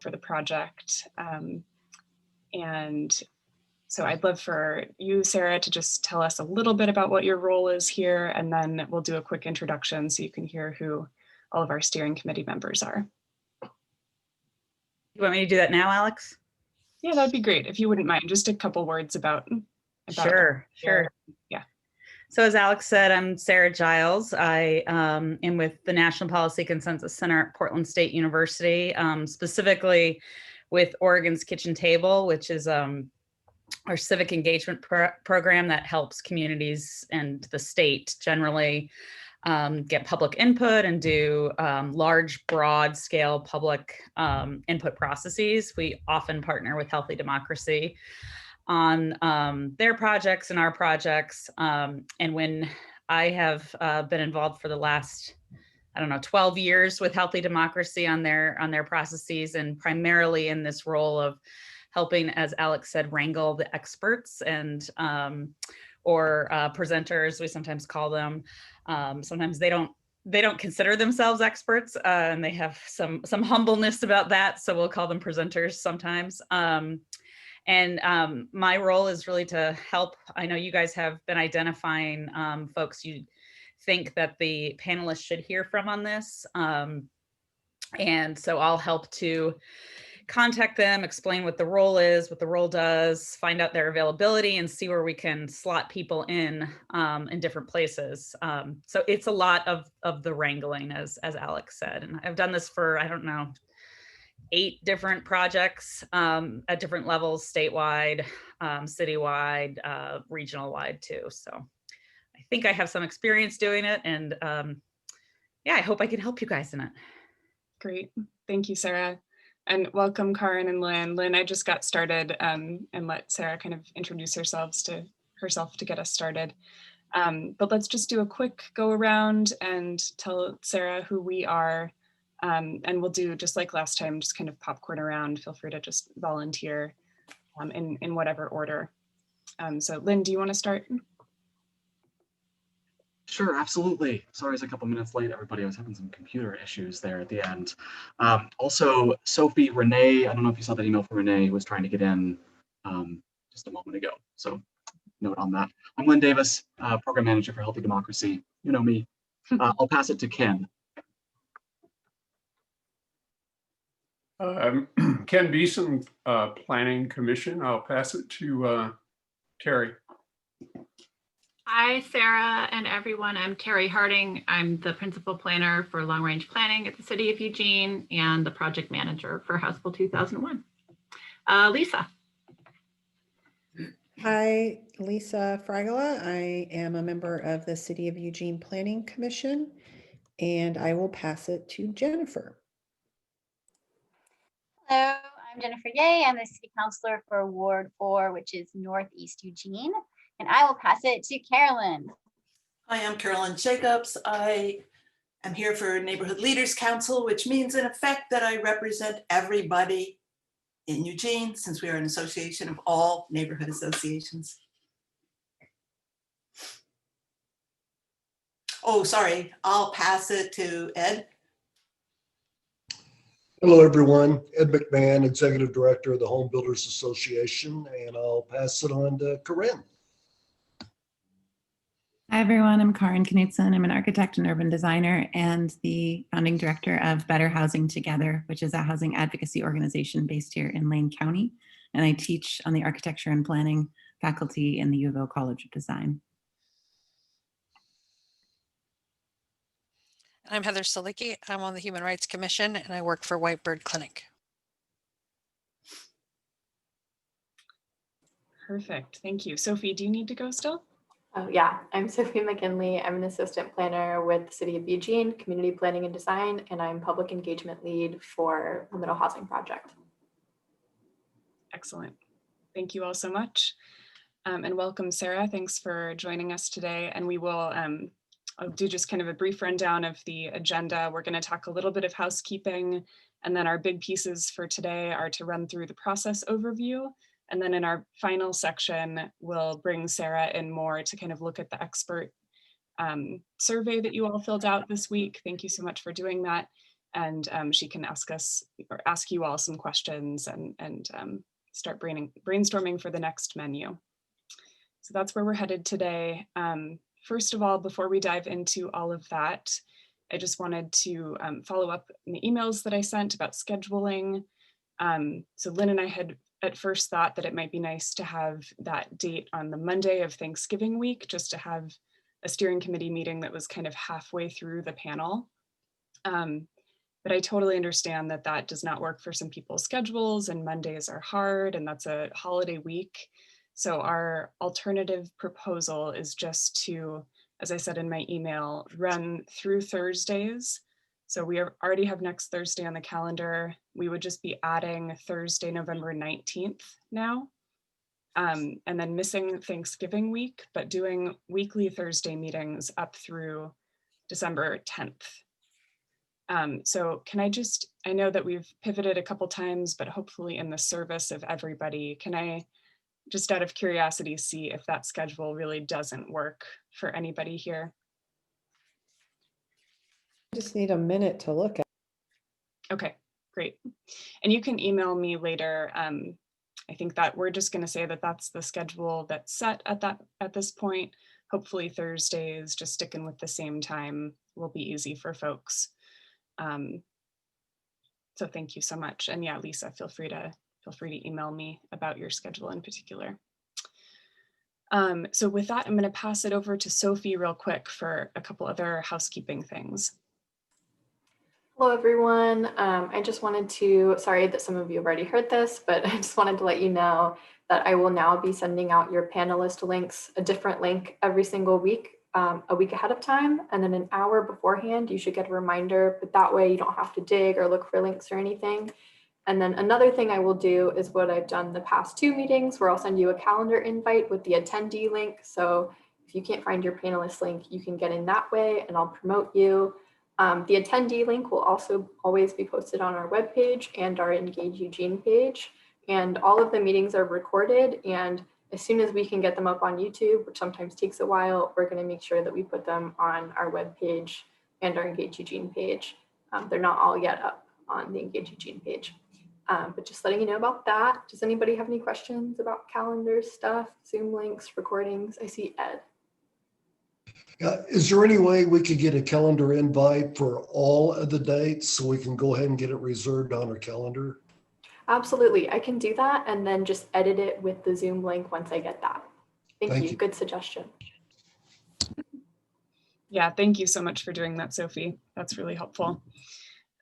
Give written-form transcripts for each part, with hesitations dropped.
for the project. And so I'd love for you, Sarah, to just tell us a little bit about what your role is here, and then we'll do a quick introduction so you can hear who all of our steering committee members are. You want me to do that now, Alex? Yeah, that'd be great. If you wouldn't mind, just a couple words about Sure. Yeah. So as Alex said, I'm Sarah Giles. I am with the National Policy Consensus Center at Portland State University, specifically with Oregon's Kitchen Table, which is our civic engagement program that helps communities and the state generally get public input and do large, broad scale public input processes. We often partner with Healthy Democracy on their projects and our projects. And when I have been involved for the last, 12 years with Healthy Democracy on their processes, and primarily in this role of helping, as Alex said, wrangle the experts and or presenters, we sometimes call them. Sometimes they don't consider themselves experts, and they have some humbleness about that. So we'll call them presenters sometimes. And my role is really to help. I know you guys have been identifying folks you think that the panelists should hear from on this. And so I'll help to contact them, explain what the role is, what the role does, find out their availability, and see where we can slot people in different places. So it's a lot of the wrangling, as Alex said. And I've done this for, 8 different projects at different levels, statewide, citywide, regional wide too. So I think I have some experience doing it, and yeah, I hope I can help you guys in it. Great, thank you, Sarah. And welcome, Karin and Lynn. Lynn, I just got started and let Sarah kind of introduce herself to get us started. But let's just do a quick go around and tell Sarah who we are. And we'll do just like last time, just kind of popcorn around. Feel free to just volunteer in whatever order. So Lynn, do you want to start? Sure, absolutely. Sorry, it's a couple minutes late, everybody. I was having some computer issues there at the end. Also, Sophie, Renee, I don't know if you saw that email from Renee, who was trying to get in just a moment ago. So note on that. I'm Lynn Davis, Program Manager for Healthy Democracy. You know me. I'll pass it to Ken. Ken Beeson, Planning Commission. I'll pass it to Terry. Hi, Sarah and everyone. I'm Terry Harding. I'm the principal planner for long range planning at the City of Eugene and the project manager for House Bill 2001. Lisa. Hi, Lisa Fragola. I am a member of the City of Eugene Planning Commission, and I will pass it to Jennifer. Hello, I'm Jennifer Ye. I'm the City Councilor for Ward 4, which is Northeast Eugene. And I will pass it to Carolyn. Hi, I'm Carolyn Jacobs. I am here for Neighborhood Leaders Council, which means in effect that I represent everybody in Eugene, since we are an association of all neighborhood associations. Oh, sorry, I'll pass it to Ed. Hello, everyone. Ed McMahon, Executive Director of the Home Builders Association, and I'll pass it on to Corinne. Hi, everyone. I'm Karin Knudsen. I'm an architect and urban designer and the founding director of Better Housing Together, which is a housing advocacy organization based here in Lane County. And I teach on the architecture and planning faculty in the U of O College of Design. I'm Heather Salicki. I'm on the Human Rights Commission and I work for Whitebird Clinic. Perfect. Thank you. Sophie, do you need to go still? Oh, yeah, I'm Sophie McKinley. I'm an assistant planner with the City of Eugene, Community Planning and Design, and I'm public engagement lead for the Middle Housing Project. Excellent. Thank you all so much. And welcome, Sarah. Thanks for joining us today. And we will I'll do just kind of a brief rundown of the agenda. We're going to talk a little bit of housekeeping, and then our big pieces for today are to run through the process overview. And then in our final section, we'll bring Sarah in more to kind of look at the expert survey that you all filled out this week. Thank you so much for doing that. and she can ask us or ask you all some questions and start brainstorming for the next menu. So that's where we're headed today. First of all, before we dive into all of that, I just wanted to follow up in the emails that I sent about scheduling. So Lynn and I had at first thought that it might be nice to have that date on the Monday of Thanksgiving week, just to have a steering committee meeting that was kind of halfway through the panel. But I totally understand that that does not work for some people's schedules, and Mondays are hard, and that's a holiday week. So our alternative proposal is just to, as I said in my email, run through Thursdays. So we already have next Thursday on the calendar. We would just be adding Thursday, November 19th now, and then missing Thanksgiving week, but doing weekly Thursday meetings up through December 10th. So can I know that we've pivoted a couple times, but hopefully in the service of everybody, can I just out of curiosity see if that schedule really doesn't work for anybody here? I just need a minute to look at. Okay, great. And you can email me later. I think that we're just going to say that that's the schedule that's set at this point. Hopefully Thursdays, just sticking with the same time, will be easy for folks. So thank you so much. And yeah, Lisa, feel free to email me about your schedule in particular. So with that, I'm going to pass it over to Sophie real quick for a couple other housekeeping things. Hello, everyone. I just wanted to, sorry that some of you have already heard this, but I just wanted to let you know that I will now be sending out your panelist links, a different link every single week, a week ahead of time. And then an hour beforehand, you should get a reminder, but that way you don't have to dig or look for links or anything. And then another thing I will do is what I've done the past 2 meetings, where I'll send you a calendar invite with the attendee link. So if you can't find your panelist link, you can get in that way and I'll promote you. The attendee link will also always be posted on our webpage and our Engage Eugene page. And all of the meetings are recorded. And as soon as we can get them up on YouTube, which sometimes takes a while, we're going to make sure that we put them on our webpage and our Engage Eugene page. They're not all yet up on the Engage Eugene page. But just letting you know about that. Does anybody have any questions about calendar stuff, Zoom links, recordings? I see Ed. Is there any way we could get a calendar invite for all of the dates so we can go ahead and get it reserved on our calendar? Absolutely, I can do that and then just edit it with the Zoom link once I get that. Thank you. Good suggestion. Yeah, thank you so much for doing that, Sophie. That's really helpful.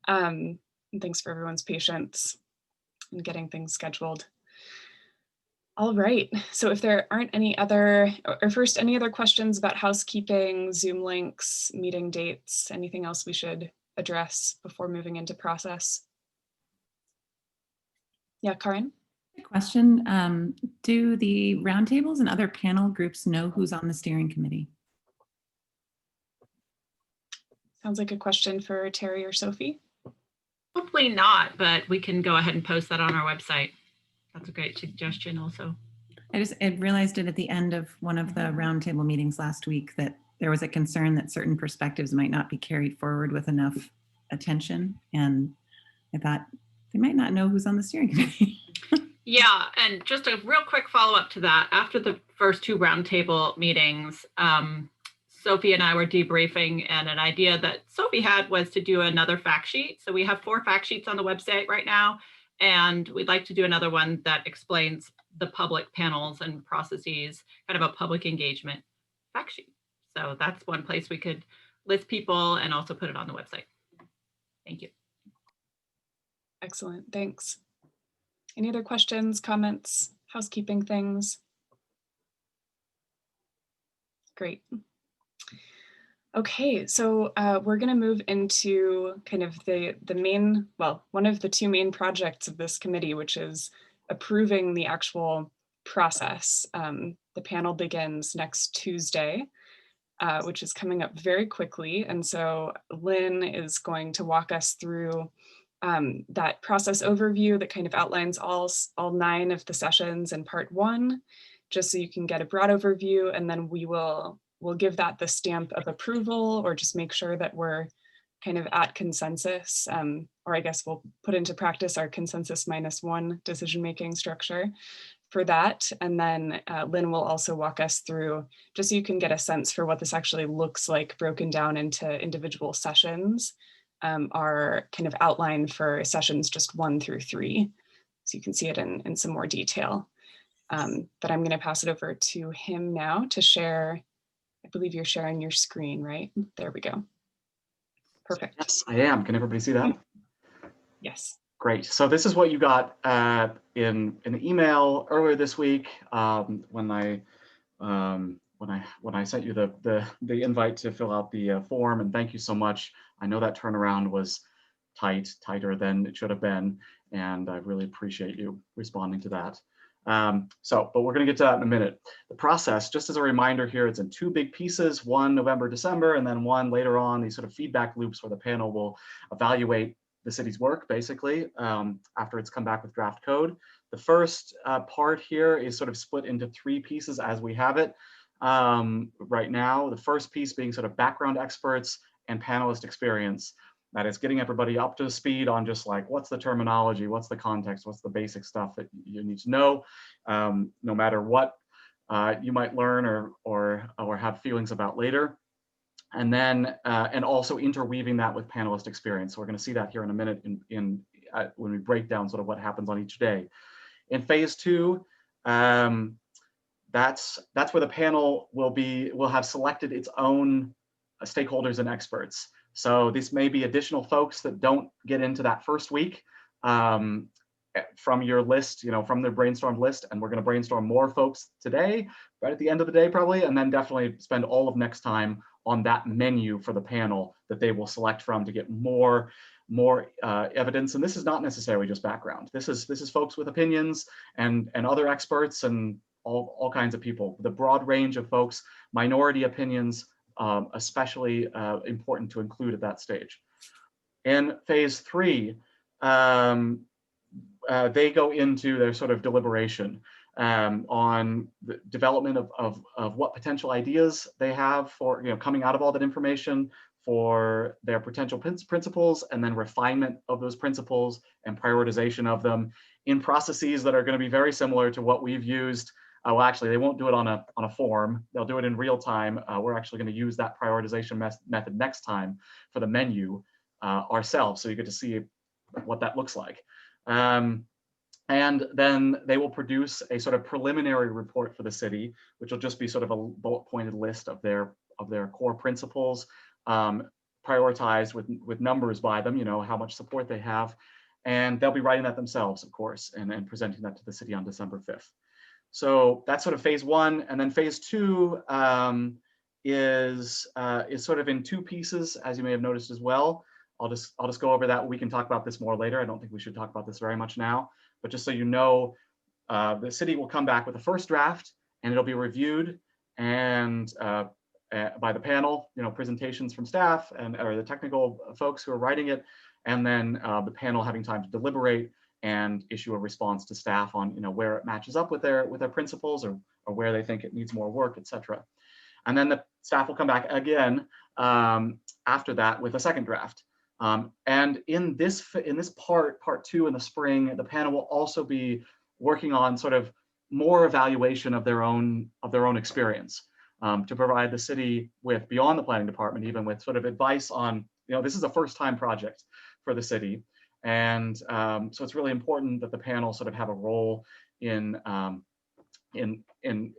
And thanks for everyone's patience in getting things scheduled. All right, so if there aren't any other, or first, any other questions about housekeeping, Zoom links, meeting dates, anything else we should address before moving into process? Yeah, Karin? Question, do the roundtables and other panel groups know who's on the steering committee? Sounds like a question for Terry or Sophie. Hopefully not, but we can go ahead and post that on our website. That's a great suggestion also. I realized it at the end of one of the roundtable meetings last week that there was a concern that certain perspectives might not be carried forward with enough attention. And I thought they might not know who's on the steering committee. Yeah, and just a real quick follow-up to that. After the first 2 roundtable meetings, Sophie and I were debriefing, and an idea that Sophie had was to do another fact sheet. So we have 4 fact sheets on the website right now, and we'd like to do another one that explains the public panels and processes, kind of a public engagement fact sheet. So that's one place we could list people and also put it on the website. Thank you. Excellent, thanks. Any other questions, comments, housekeeping things? Great. Okay, so we're going to move into kind of the main, well, one of the 2 main projects of this committee, which is approving the actual process. The panel begins next Tuesday, which is coming up very quickly. And so Lynn is going to walk us through that process overview that kind of outlines all 9 of the sessions in part 1, just so you can get a broad overview, and then we'll give that the stamp of approval, or just make sure that we're kind of at consensus, or I guess we'll put into practice our consensus -1 decision-making structure for that. And then Lynn will also walk us through, just so you can get a sense for what this actually looks like broken down into individual sessions, our kind of outline for sessions just 1 through 3. So you can see it in some more detail. But I'm going to pass it over to him now to share. I believe you're sharing your screen, right? There we go. Perfect. Yes, I am. Can everybody see that? Yes. Great. So this is what you got in the email earlier this week when I sent you the invite to fill out the form. And thank you so much. I know that turnaround was tighter than it should have been, and I really appreciate you responding to that. But we're going to get to that in a minute. The process, just as a reminder here, it's in 2 big pieces, one November, December, and then one later on, these sort of feedback loops where the panel will evaluate the city's work, basically, after it's come back with draft code. The first part here is sort of split into 3 pieces as we have it right now. The first piece being sort of background experts and panelist experience. That is getting everybody up to speed on just like, what's the terminology, what's the context, what's the basic stuff that you need to know, no matter what you might learn or have feelings about later. And then, and also interweaving that with panelist experience. So we're going to see that here in a minute when we break down sort of what happens on each day. In phase 2, that's where the panel will have selected its own stakeholders and experts. So this may be additional folks that don't get into that first week from your list, from their brainstorm list. And we're going to brainstorm more folks today, right at the end of the day, probably, and then definitely spend all of next time on that menu for the panel that they will select from to get more evidence. And this is not necessarily just background. This is folks with opinions and other experts and all kinds of people, the broad range of folks, minority opinions, especially important to include at that stage. In phase 3, they go into their sort of deliberation on the development of what potential ideas they have for coming out of all that information, for their potential principles, and then refinement of those principles and prioritization of them in processes that are going to be very similar to what we've used. Well, actually, they won't do it on a form. They'll do it in real time. We're actually going to use that prioritization method next time for the menu ourselves, so you get to see what that looks like. And then they will produce a sort of preliminary report for the city, which will just be sort of a bullet-pointed list of their core principles, prioritized with numbers by them, how much support they have. And they'll be writing that themselves, of course, and presenting that to the city on December 5th. So that's sort of phase 1. And then phase 2 is sort of in 2 pieces, as you may have noticed as well. I'll just go over that. We can talk about this more later. I don't think we should talk about this very much now, but just so you know, the city will come back with a first draft, and it'll be reviewed and by the panel, presentations from staff or the technical folks who are writing it, and then the panel having time to deliberate and issue a response to staff on where it matches up with their principles or where they think it needs more work, etc. And then the staff will come back again after that with a second draft. And in this part 2 in the spring, the panel will also be working on sort of more evaluation of their own experience to provide the city with, beyond the planning department, even with sort of advice on, this is a first-time project for the city. And so it's really important that the panel sort of have a role in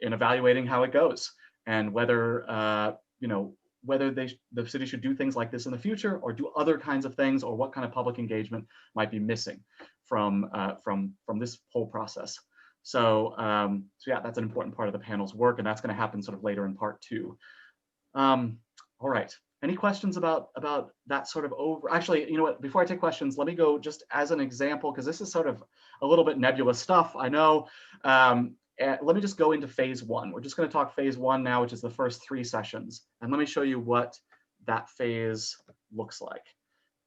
evaluating how it goes and whether whether the city should do things like this in the future or do other kinds of things, or what kind of public engagement might be missing from this whole process. So yeah, that's an important part of the panel's work, and that's going to happen sort of later in part 2. All right. Any questions about that sort of actually, you know what, before I take questions, let me go just as an example, because this is sort of a little bit nebulous stuff, I know. Let me just go into phase 1. We're just going to talk phase 1 now, which is the first 3 sessions. And let me show you what that phase looks like.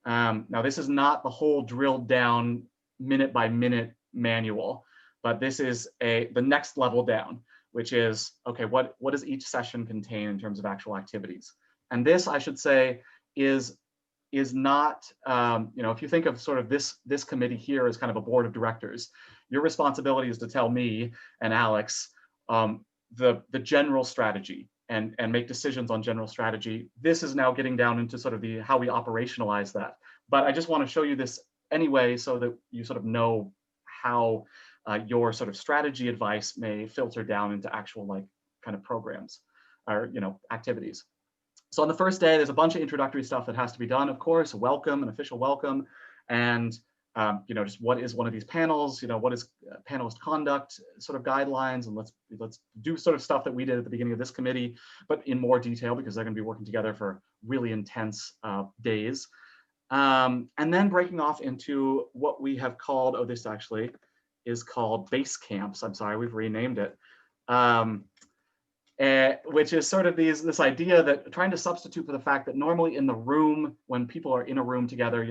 Now, this is not the whole drilled down minute by minute manual, but this is the next level down, which is, okay, what does each session contain in terms of actual activities? And this, I should say, is is not, if you think of sort of this committee here as kind of a board of directors, your responsibility is to tell me and Alex the general strategy and make decisions on general strategy. This is now getting down into sort of how we operationalize that. But I just want to show you this anyway, so that you sort of know how your sort of strategy advice may filter down into actual like kind of programs or activities. So on the first day, there's a bunch of introductory stuff that has to be done, of course, welcome, an official welcome, and just what is one of these panels, what is panelist conduct sort of guidelines, and let's do sort of stuff that we did at the beginning of this committee, but in more detail because they're going to be working together for really intense days. And then breaking off into what we have called, this actually is called base camps. I'm sorry, we've renamed it. Which is sort of this idea that trying to substitute for the fact that normally in the room, when people are in a room together,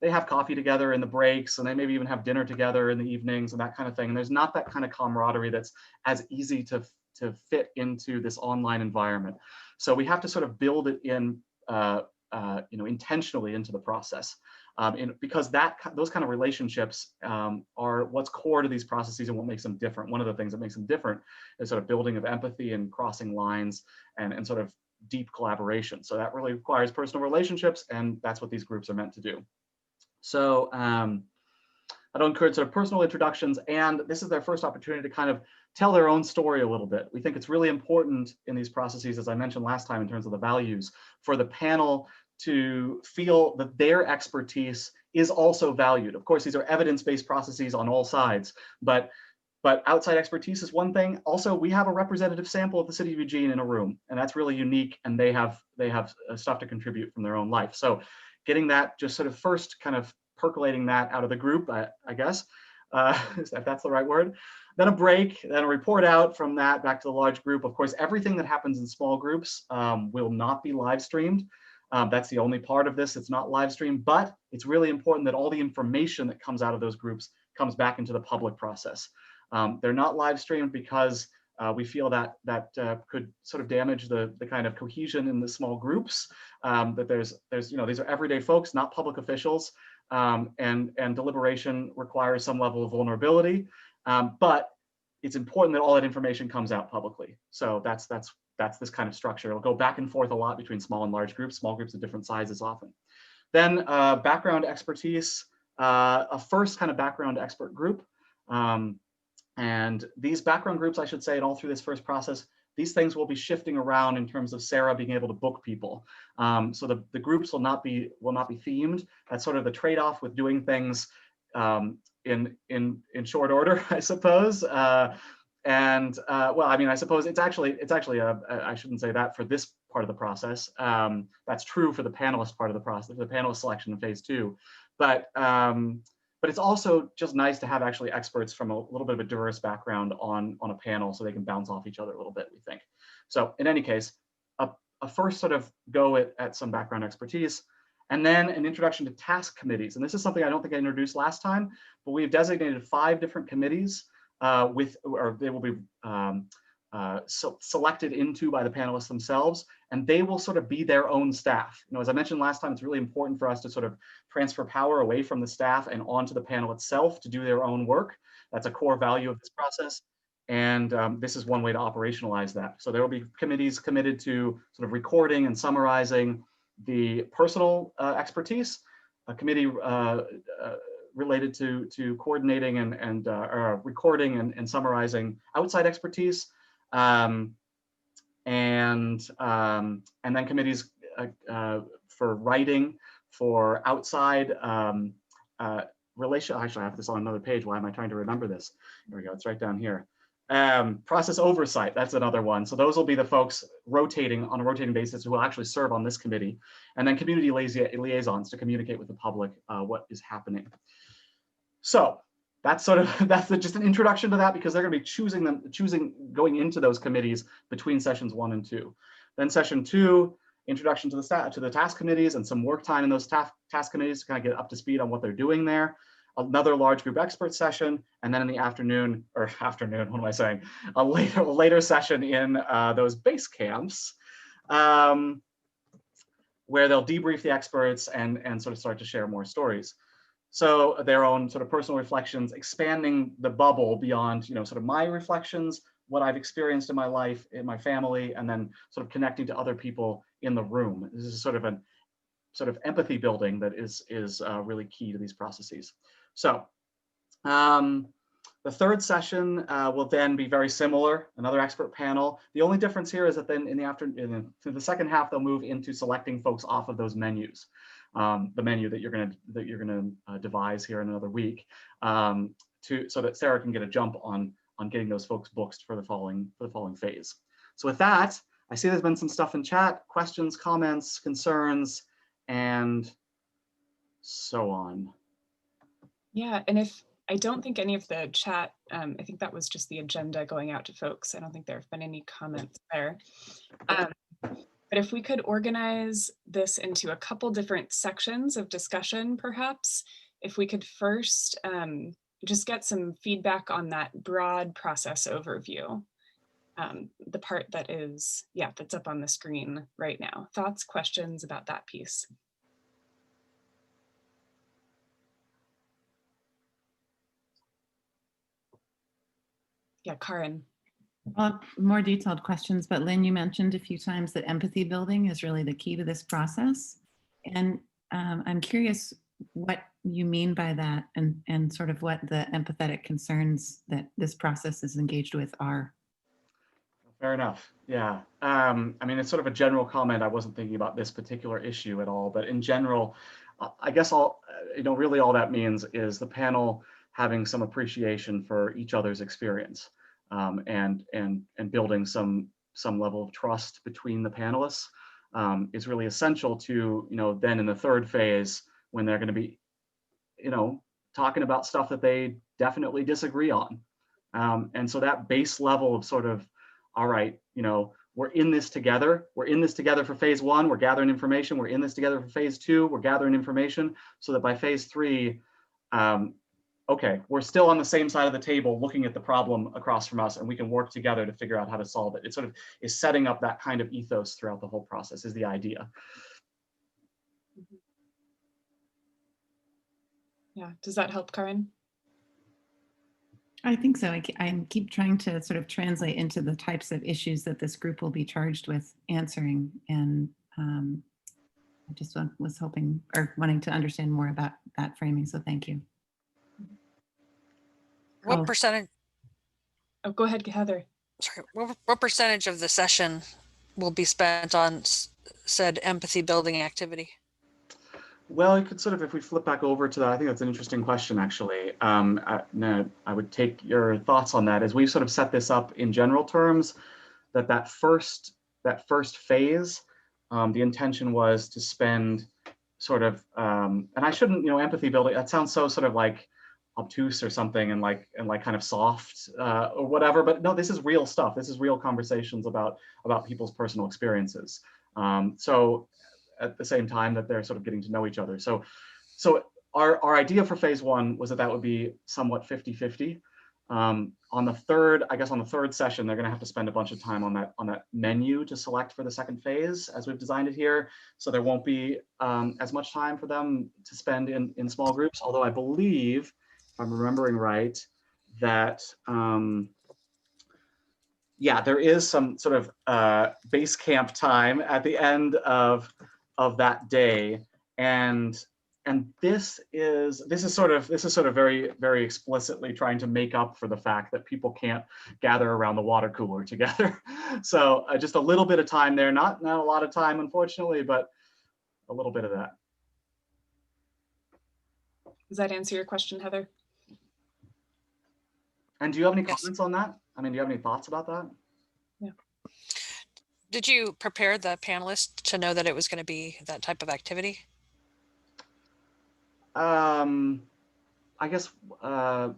they have coffee together in the breaks, and they maybe even have dinner together in the evenings and that kind of thing. And there's not that kind of camaraderie that's as easy to fit into this online environment. So we have to sort of build it in, intentionally into the process. Because those kind of relationships are what's core to these processes and what makes them different. One of the things that makes them different is sort of building of empathy and crossing lines and sort of deep collaboration. So that really requires personal relationships, and that's what these groups are meant to do. So I'd encourage sort of personal introductions, and this is their first opportunity to kind of tell their own story a little bit. We think it's really important in these processes, as I mentioned last time in terms of the values, for the panel to feel that their expertise is also valued. Of course, these are evidence-based processes on all sides, but outside expertise is one thing. Also, we have a representative sample of the city of Eugene in a room, and that's really unique, and they have stuff to contribute from their own life. So getting that, just sort of first kind of percolating that out of the group, I guess, if that's the right word. Then a break, then a report out from that back to the large group. Of course, everything that happens in small groups will not be live streamed. That's the only part of this. It's not live streamed, but it's really important that all the information that comes out of those groups comes back into the public process. They're not live streamed because we feel that could sort of damage the kind of cohesion in the small groups. That there's these are everyday folks, not public officials, and deliberation requires some level of vulnerability. But it's important that all that information comes out publicly. So that's this kind of structure. It'll go back and forth a lot between small and large groups, small groups of different sizes often. Then background expertise, a first kind of background expert group. And these background groups, I should say, and all through this first process, these things will be shifting around in terms of Sarah being able to book people. So the groups will not be themed. That's sort of the trade-off with doing things in short order, I suppose. Well, I mean, I suppose it's actually I shouldn't say that for this part of the process. That's true for the panelist part of the process, the panelist selection in phase 2. But it's also just nice to have actually experts from a little bit of a diverse background on a panel, so they can bounce off each other a little bit, we think. So in any case, a first sort of go at some background expertise, and then an introduction to task committees. And this is something I don't think I introduced last time, but we've designated 5 different committees or they will be selected into by the panelists themselves, and they will sort of be their own staff. As I mentioned last time, it's really important for us to sort of transfer power away from the staff and onto the panel itself to do their own work. That's a core value of this process. And this is one way to operationalize that. So there will be committees committed to sort of recording and summarizing the personal expertise, a committee related to coordinating and recording and summarizing outside expertise, and then committees for writing, for outside relation. Actually, I have this on another page. Why am I trying to remember this? Here we go. It's right down here. Process oversight, that's another one. So those will be the folks rotating on a rotating basis who will actually serve on this committee, and then community liaisons to communicate with the public what is happening. So that's just an introduction to that, because they're going to be choosing going into those committees between sessions 1 and 2. Then session 2, introduction to the task committees and some work time in those task committees to kind of get up to speed on what they're doing there. Another large group expert session, and then in the afternoon, what am I saying? A later session in those base camps. where they'll debrief the experts and sort of start to share more stories. So their own sort of personal reflections, expanding the bubble beyond, you know, sort of my reflections, what I've experienced in my life, in my family, and then sort of connecting to other people in the room. This is sort of an empathy building that is really key to these processes. So the third session will then be very similar, another expert panel. The only difference here is that then in the afternoon, to the second half, they'll move into selecting folks off of those menus, the menu that you're gonna devise here in another week, so that Sarah can get a jump on getting those folks booked for the following phase. So with that, I see there's been some stuff in chat, questions, comments, concerns, and so on. Yeah, and if I don't think any of the chat, I think that was just the agenda going out to folks. I don't think there have been any comments there. But if we could organize this into a couple different sections of discussion, perhaps, if we could first just get some feedback on that broad process overview, the part that is, yeah, that's up on the screen right now. Thoughts, questions about that piece? Yeah, Karin. Well, more detailed questions, but Lynn, you mentioned a few times that empathy building is really the key to this process. And I'm curious what you mean by that and sort of what the empathetic concerns that this process is engaged with are. Fair enough. Yeah. I mean, it's sort of a general comment. I wasn't thinking about this particular issue at all, but in general, I guess really all that means is the panel having some appreciation for each other's experience, and building some level of trust between the panelists is really essential to, then in the third phase, when they're going to be, talking about stuff that they definitely disagree on. And so that base level of sort of, all right, we're in this together. We're in this together for phase one. We're gathering information. We're in this together for phase two. We're gathering information so that by phase three, okay, we're still on the same side of the table looking at the problem across from us, and we can work together to figure out how to solve it. It sort of is setting up that kind of ethos throughout the whole process is the idea. Yeah, does that help, Karin? I think so. I keep trying to sort of translate into the types of issues that this group will be charged with answering. And I just was hoping or wanting to understand more about that framing. So thank you. What percentage? Oh, go ahead, Heather. Sorry, what percentage of the session will be spent on said empathy building activity? Well, you could sort of, if we flip back over to that, I think that's an interesting question, actually. I would take your thoughts on that as we sort of set this up in general terms, that first phase, the intention was to spend sort of, and I shouldn't, empathy building, that sounds so sort of like obtuse or something and like kind of soft or whatever, but no, this is real stuff. This is real conversations about people's personal experiences. So at the same time that they're sort of getting to know each other. So our idea for phase one was that would be somewhat 50-50. On the third session, they're going to have to spend a bunch of time on that menu to select for the second phase as we've designed it here. So there won't be as much time for them to spend in small groups, although I believe, if I'm remembering right, that yeah, there is some sort of base camp time at the end of that day, and this is sort of very, very explicitly trying to make up for the fact that people can't gather around the water cooler together. So just a little bit of time there, not a lot of time, unfortunately, but a little bit of that. Does that answer your question, Heather? And do you have any comments on that? I mean, do you have any thoughts about that? Yeah. Did you prepare the panelists to know that it was going to be that type of activity? I guess, well,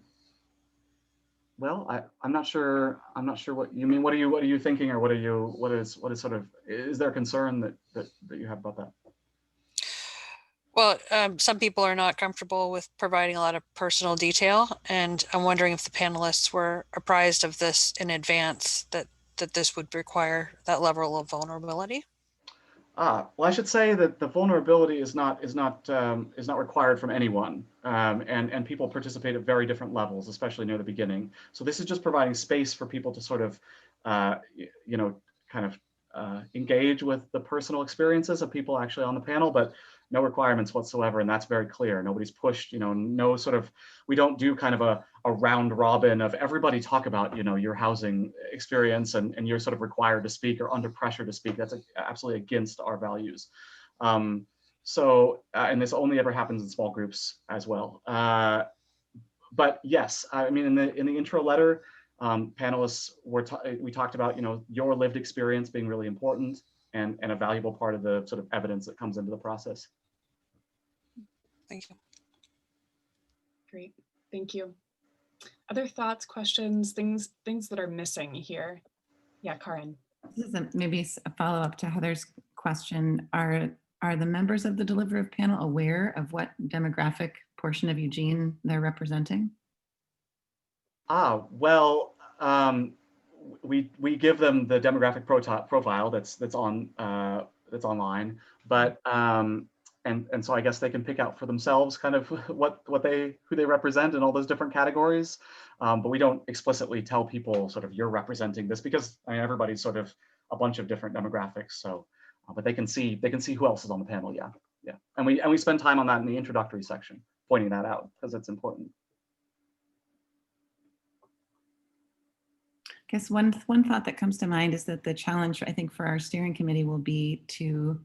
I'm not sure what you mean. What are you thinking, or what is sort of, is there a concern that you have about that? Well, some people are not comfortable with providing a lot of personal detail, and I'm wondering if the panelists were apprised of this in advance, that this would require that level of vulnerability. Well, I should say that the vulnerability is not required from anyone, and people participate at very different levels, especially near the beginning. So this is just providing space for people to sort of, kind of engage with the personal experiences of people actually on the panel, but no requirements whatsoever, and that's very clear. Nobody's pushed, no sort of, we don't do kind of a round robin of everybody talk about, your housing experience and you're sort of required to speak or under pressure to speak. That's absolutely against our values. And this only ever happens in small groups as well. But yes, I mean, in the intro letter, panelists we talked about, your lived experience being really important and a valuable part of the sort of evidence that comes into the process. Thank you. Great, thank you. Other thoughts, questions, things that are missing here? Yeah, Karin. This is maybe a follow-up to Heather's question. Are the members of the deliberative panel aware of what demographic portion of Eugene they're representing? Well, we give them the demographic profile that's online, but and so I guess they can pick out for themselves kind of who they represent in all those different categories. But we don't explicitly tell people sort of you're representing this, because I mean, everybody's sort of a bunch of different demographics. So, but they can see who else is on the panel. Yeah, and we spend time on that in the introductory section, pointing that out because it's important. I guess one thought that comes to mind is that the challenge, I think, for our steering committee will be to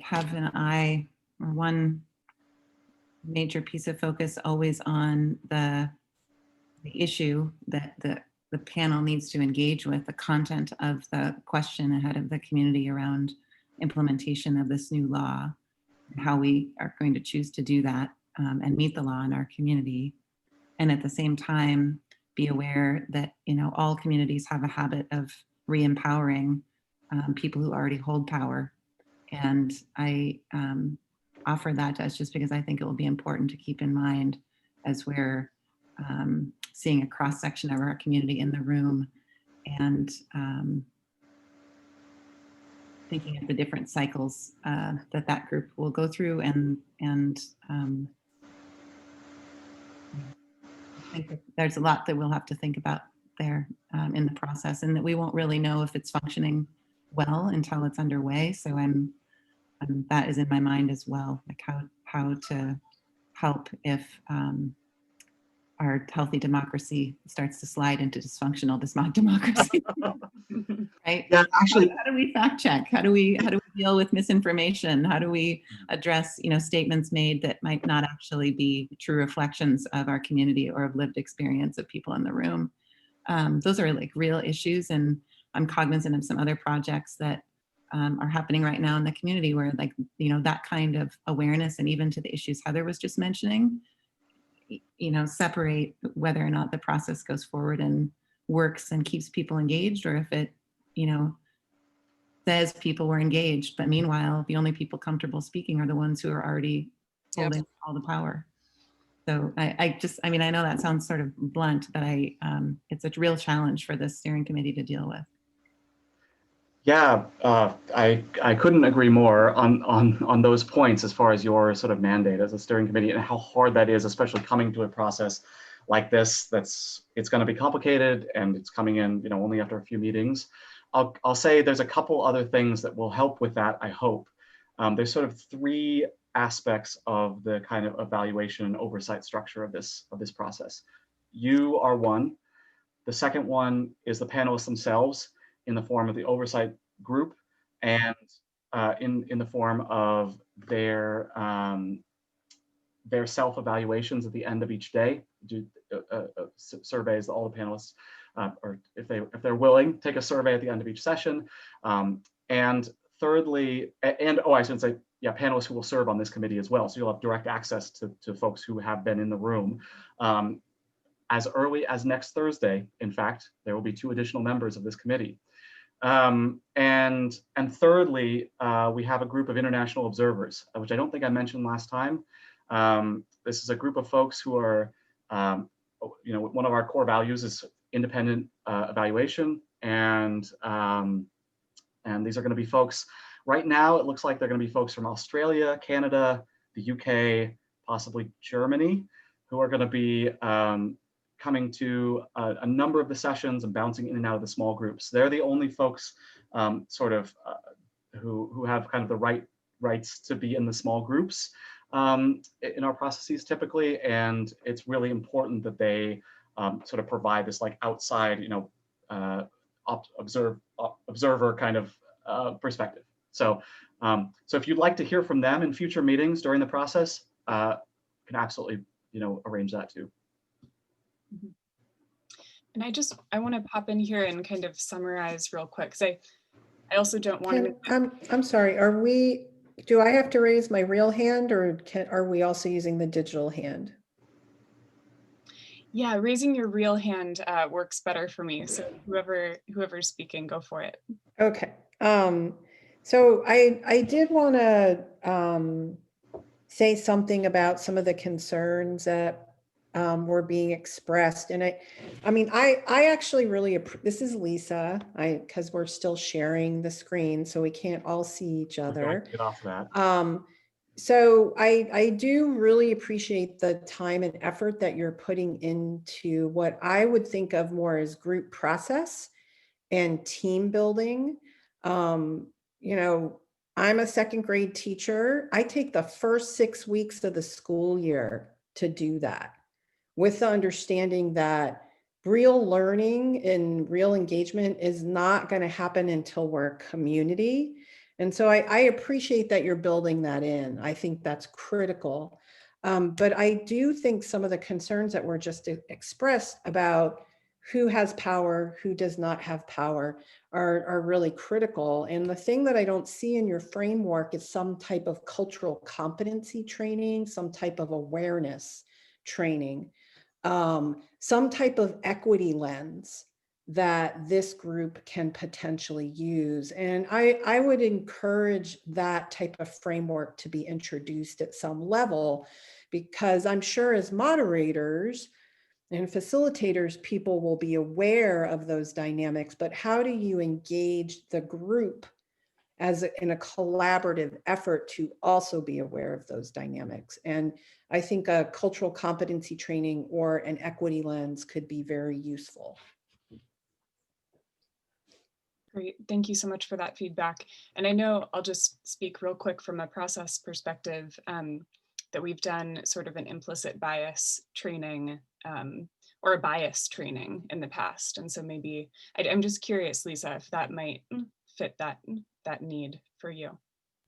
have an eye, or one major piece of focus always on the issue that the panel needs to engage with, the content of the question ahead of the community around implementation of this new law, and how we are going to choose to do that and meet the law in our community. And at the same time, be aware that all communities have a habit of re-empowering people who already hold power. And I offer that to us just because I think it will be important to keep in mind as we're seeing a cross-section of our community in the room and thinking of the different cycles that group will go through and I think that there's a lot that we'll have to think about there in the process, and that we won't really know if it's functioning well until it's underway. So that is in my mind as well, like how to help if our healthy democracy starts to slide into dysfunctional democracy. Right? Yeah, actually, how do we fact check? How do we deal with misinformation? How do we address statements made that might not actually be true reflections of our community or of lived experience of people in the room? Those are like real issues, and I'm cognizant of some other projects that are happening right now in the community where that kind of awareness, and even to the issues Heather was just mentioning, separate whether or not the process goes forward and works and keeps people engaged, or if it says people were engaged, but meanwhile the only people comfortable speaking are the ones who are already holding all the power. So I know that sounds sort of blunt, but it's a real challenge for the steering committee to deal with. Yeah, I couldn't agree more on those points as far as your sort of mandate as a steering committee and how hard that is, especially coming to a process like this. It's going to be complicated, and it's coming in only after a few meetings. I'll say there's a couple other things that will help with that, I hope. There's sort of three aspects of the kind of evaluation and oversight structure of this process. You are one. The second one is the panelists themselves in the form of the oversight group, and in the form of their self-evaluations at the end of each day. Do surveys that all the panelists, or if they're willing, take a survey at the end of each session. And thirdly, I should say, yeah, panelists who will serve on this committee as well. So you'll have direct access to folks who have been in the room. As early as next Thursday, in fact, there will be 2 additional members of this committee. And thirdly, we have a group of international observers, which I don't think I mentioned last time. This is a group of folks who are, one of our core values is independent evaluation, and these are going to be folks Right now, it looks like they're going to be folks from Australia, Canada, the UK, possibly Germany, who are going to be coming to a number of the sessions and bouncing in and out of the small groups. They're the only folks who have kind of the rights to be in the small groups in our processes typically, and it's really important that they sort of provide this like outside, observer kind of perspective. So, so if you'd like to hear from them in future meetings during the process, can absolutely, arrange that too. And I want to pop in here and kind of summarize real quick, because I also don't want to. I'm sorry, do I have to raise my real hand, or are we also using the digital hand? Yeah, raising your real hand works better for me. So whoever's speaking, go for it. Okay. So I did want to say something about some of the concerns that were being expressed. And I actually really, this is Lisa, because we're still sharing the screen, so we can't all see each other. Get off that. So I do really appreciate the time and effort that you're putting into what I would think of more as group process and team building. I'm a second grade teacher. I take the first 6 weeks of the school year to do that, with the understanding that real learning and real engagement is not going to happen until we're a community. And so I appreciate that you're building that in. I think that's critical. But I do think some of the concerns that were just expressed about who has power, who does not have power, are really critical. And the thing that I don't see in your framework is some type of cultural competency training, some type of awareness training, some type of equity lens that this group can potentially use. And I would encourage that type of framework to be introduced at some level, because I'm sure as moderators and facilitators, people will be aware of those dynamics, but how do you engage the group in a collaborative effort to also be aware of those dynamics? And I think a cultural competency training or an equity lens could be very useful. Great, thank you so much for that feedback. And I know I'll just speak real quick from a process perspective, that we've done sort of an implicit bias training or a bias training in the past. And so maybe I'm just curious, Lisa, if that might fit that need for you.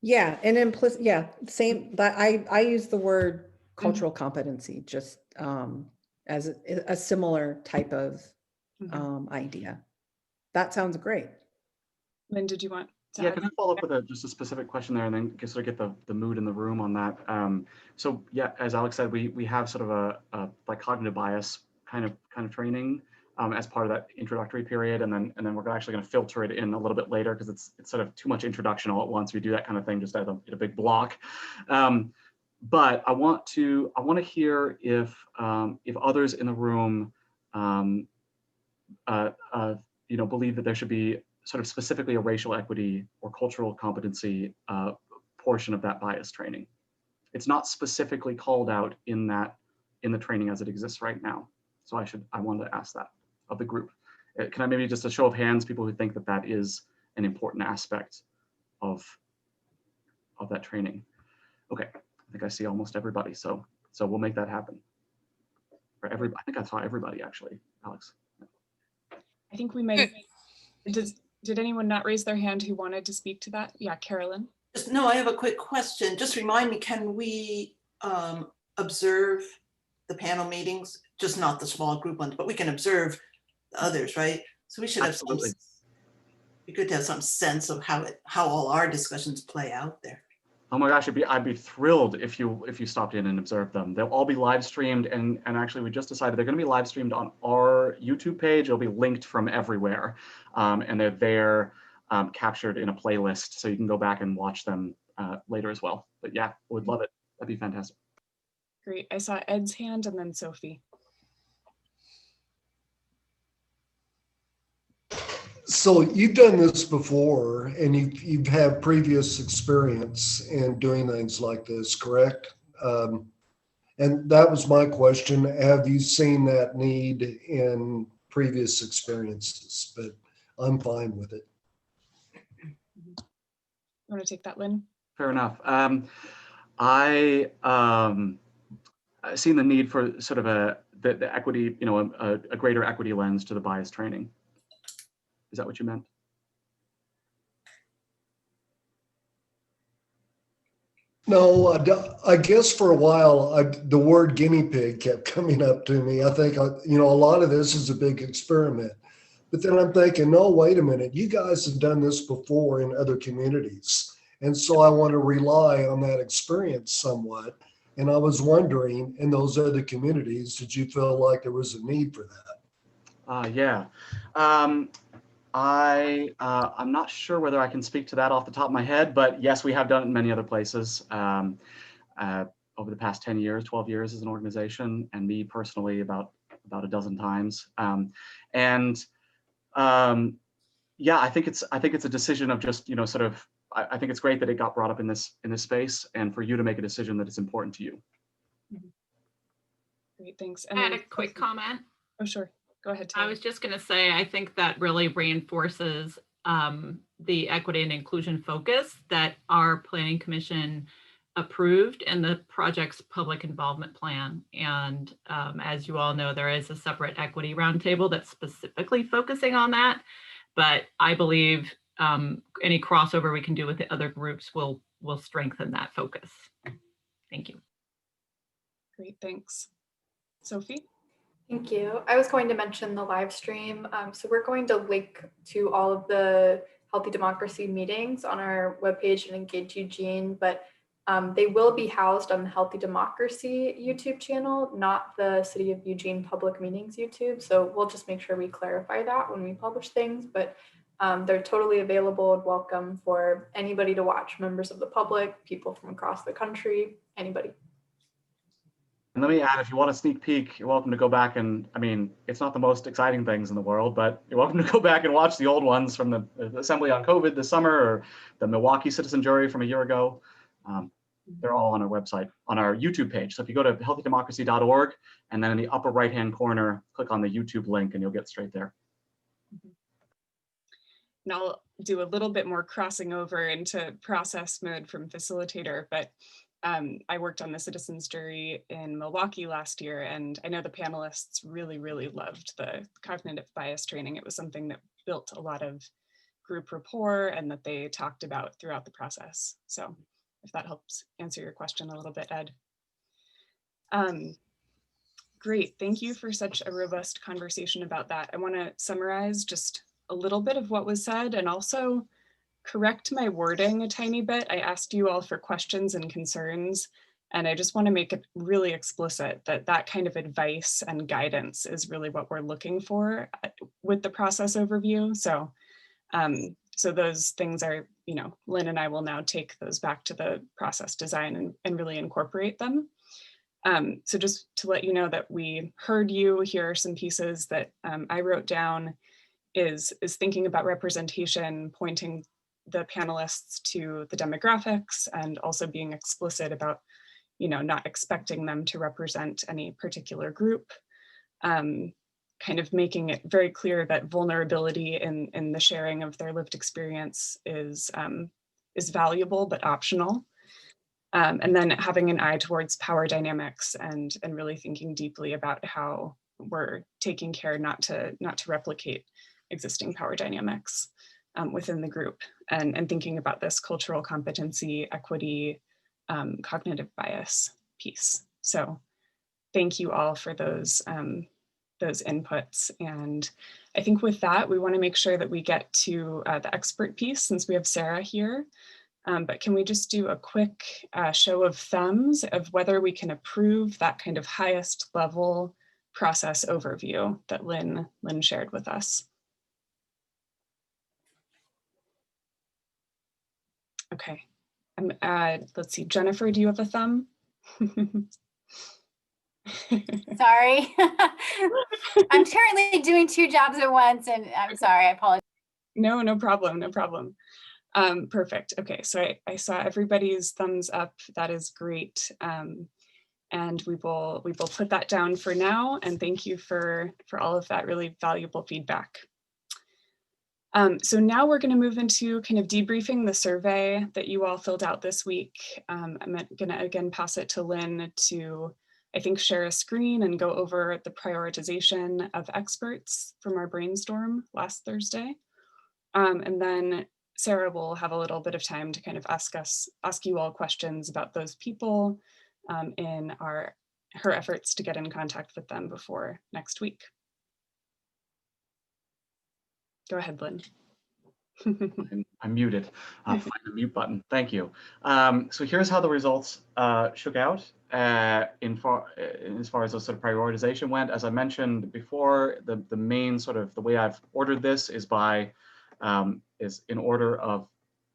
Yeah, and implicit, yeah, same, that I use the word cultural competency just as a similar type of idea. That sounds great. Lynn, did you want to Yeah, add? can I follow up with just a specific question there, and then sort of get the mood in the room on that? So yeah, as Alex said, we have sort of a like cognitive bias kind of training as part of that introductory period, and then we're actually going to filter it in a little bit later, because it's sort of too much introduction all at once. We do that kind of thing just at a big block. But I want to hear if others in the room believe that there should be sort of specifically a racial equity or cultural competency portion of that bias training. It's not specifically called out in the training as it exists right now. So I wanted to ask that of the group. Can I maybe just a show of hands, people who think that that is an important aspect of that training? Okay, I think I see almost everybody. So we'll make that happen. For everybody, I think I saw everybody actually, Alex. I think we might. Did anyone not raise their hand who wanted to speak to that? Yeah, Carolyn. No, I have a quick question. Just remind me, can we observe the panel meetings? Just not the small group ones, but we can observe the others, right? So we should have be good to have some sense of how all our discussions play out there. Oh my gosh, I'd be thrilled if you stopped in and observed them. They'll all be live streamed, and actually we just decided they're going to be live streamed on our YouTube page. It'll be linked from everywhere, and they're there captured in a playlist, so you can go back and watch them later as well. But yeah, would love it. That'd be fantastic. Great. I saw Ed's hand and then Sophie. So you've done this before and you've had previous experience in doing things like this, correct? And that was my question. Have you seen that need in previous experiences? But I'm fine with it. You want to take that, Lynn? Fair enough. I've seen the need for sort of the equity, a greater equity lens to the bias training. Is that what you meant? No, I guess for a while, the word guinea pig kept coming up to me. I think, a lot of this is a big experiment. But then I'm thinking, no, wait a minute. You guys have done this before in other communities. And so I want to rely on that experience somewhat. And I was wondering, in those other communities, did you feel like there was a need for that? Yeah. I'm not sure whether I can speak to that off the top of my head, but yes, we have done it in many other places over the past 10 years, 12 years as an organization, and me personally about a dozen times. Yeah, I think it's a decision of just, sort of, I think it's great that it got brought up in this space, and for you to make a decision that it's important to you. Great, thanks. I had a quick comment. Oh, sure. Go ahead, I was just going to say, I think that really reinforces the equity and inclusion focus that our Planning Commission approved in the project's public involvement plan. And as you all know, there is a separate equity roundtable that's specifically focusing on that. But I believe any crossover we can do with the other groups will strengthen that focus. Thank you. Great, thanks. Sophie? Thank you. I was going to mention the live stream. So we're going to link to all of the Healthy Democracy meetings on our webpage and Engage Eugene, but they will be housed on the Healthy Democracy YouTube channel, not the City of Eugene Public Meetings YouTube. So we'll just make sure we clarify that when we publish things, but they're totally available and welcome for anybody to watch, members of the public, people from across the country, anybody. And let me add, if you want a sneak peek, you're welcome to go back and, it's not the most exciting things in the world, but you're welcome to go back and watch the old ones from the Assembly on COVID this summer, or the Milwaukee Citizen Jury from a year ago. They're all on our website, on our YouTube page. So if you go to healthydemocracy.org, and then in the upper right-hand corner, click on the YouTube link and you'll get straight there. And I'll do a little bit more crossing over into process mode from facilitator, but I worked on the citizens jury in Milwaukee last year, and I know the panelists really, really loved the cognitive bias training. It was something that built a lot of group rapport and that they talked about throughout the process. So if that helps answer your question a little bit, Ed. Great, thank you for such a robust conversation about that. I want to summarize just a little bit of what was said and also correct my wording a tiny bit. I asked you all for questions and concerns, and I just want to make it really explicit that that kind of advice and guidance is really what we're looking for with the process overview. So, so those things are, Lynn and I will now take those back to the process design and really incorporate them. So just to let you know that we heard you, here are some pieces that I wrote down is thinking about representation, pointing the panelists to the demographics, and also being explicit about, not expecting them to represent any particular group. Kind of making it very clear that vulnerability in the sharing of their lived experience is valuable but optional. And then having an eye towards power dynamics and really thinking deeply about how we're taking care not to replicate existing power dynamics within the group, and thinking about this cultural competency, equity, cognitive bias piece. So thank you all for those inputs. And I think with that, we want to make sure that we get to the expert piece since we have Sarah here. But can we just do a quick show of thumbs of whether we can approve that kind of highest level process overview that Lynn shared with us? Okay, let's see, Jennifer, do you have a thumb? Sorry. I'm currently doing two jobs at once, and I'm sorry, I apologize. No problem, no problem. Perfect. Okay, so I saw everybody's thumbs up. That is great. And we will put that down for now. And thank you for all of that really valuable feedback. So now we're going to move into kind of debriefing the survey that you all filled out this week. I'm going to again pass it to Lynn to, I think, share a screen and go over the prioritization of experts from our brainstorm last Thursday. And then Sarah will have a little bit of time to kind of ask you all questions about those people in her efforts to get in contact with them before next week. Go ahead, Lynn. I'm muted. I'll find the mute button. Thank you. So here's how the results shook out as far as the sort of prioritization went. As I mentioned before, the main sort of the way I've ordered this is by is in order of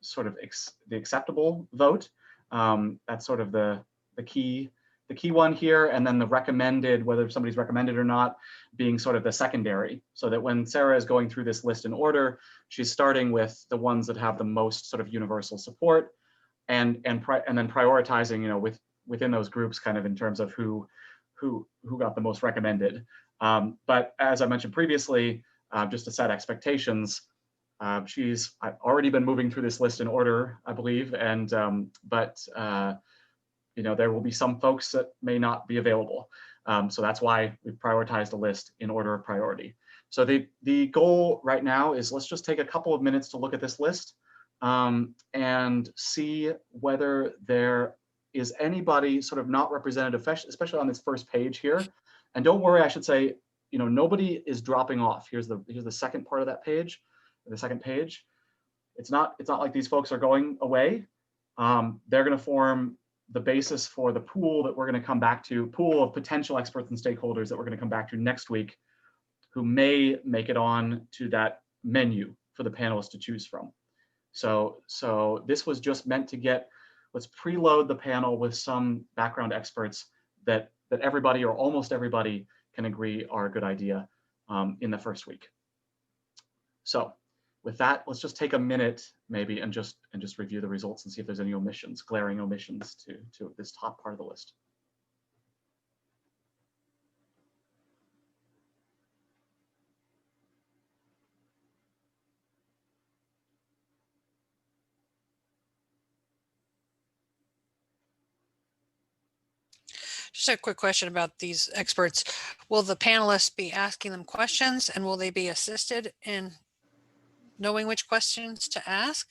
sort of the acceptable vote. That's sort of the key one here, and then the recommended, whether somebody's recommended or not, being sort of the secondary, so that when Sarah is going through this list in order, she's starting with the ones that have the most sort of universal support, and then prioritizing, you know, within those groups, kind of in terms of who got the most recommended. But as I mentioned previously, just to set expectations, I've already been moving through this list in order, I believe, and you know, there will be some folks that may not be available. So that's why we've prioritized the list in order of priority. So the goal right now is, let's just take a couple of minutes to look at this list and see whether there is anybody sort of not represented, especially on this first page here. And don't worry, I should say, you know, nobody is dropping off. Here's the second part of that page, the second page. It's not like these folks are going away. They're going to form the basis for the pool that we're going to come back to, pool of potential experts and stakeholders that we're going to come back to next week, who may make it on to that menu for the panelists to choose from. So this was just meant to let's preload the panel with some background experts that everybody or almost everybody can agree are a good idea in the first week. So with that, let's just take a minute maybe and just review the results and see if there's any omissions, glaring omissions to this top part of the list. Just a quick question about these experts. Will the panelists be asking them questions, and will they be assisted in knowing which questions to ask?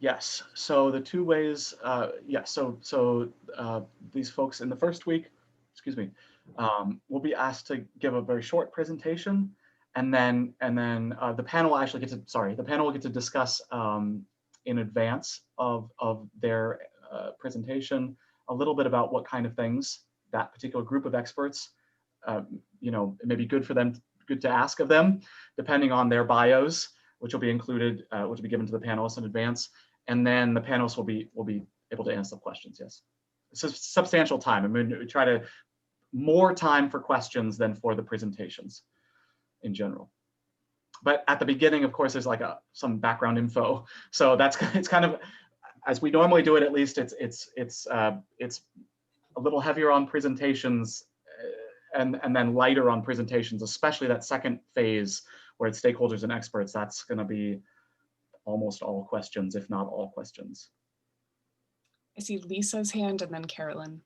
Yes. So the two ways, So these folks in the first week, will be asked to give a very short presentation, and then the panel actually gets to, the panel will get to discuss in advance of their presentation a little bit about what kind of things that particular group of experts, you know, it may be good to ask of them, depending on their bios, which will be included, which will be given to the panelists in advance. And then the panelists will be able to answer the questions. Yes, it's a substantial time. I mean, we try to more time for questions than for the presentations in general. But at the beginning, of course, there's like some background info. So it's kind of, as we normally do it, at least it's a little heavier on presentations and then lighter on presentations, especially that second phase where it's stakeholders and experts. That's going to be almost all questions, if not all questions. I see Lisa's hand and then Carolyn.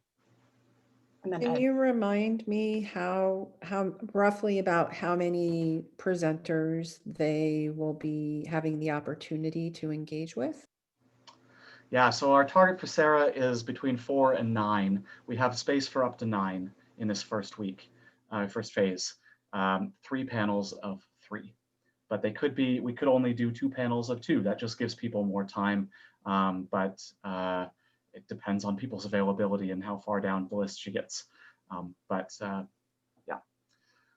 And then Can Ed. you remind me how roughly about how many presenters they will be having the opportunity to engage with? Yeah, so our target for Sarah is between 4 and 9. We have space for up to 9 in this first week, first phase. 3 panels of 3. But we could only do 2 panels of 2. That just gives people more time. But it depends on people's availability and how far down the list she gets. Yeah,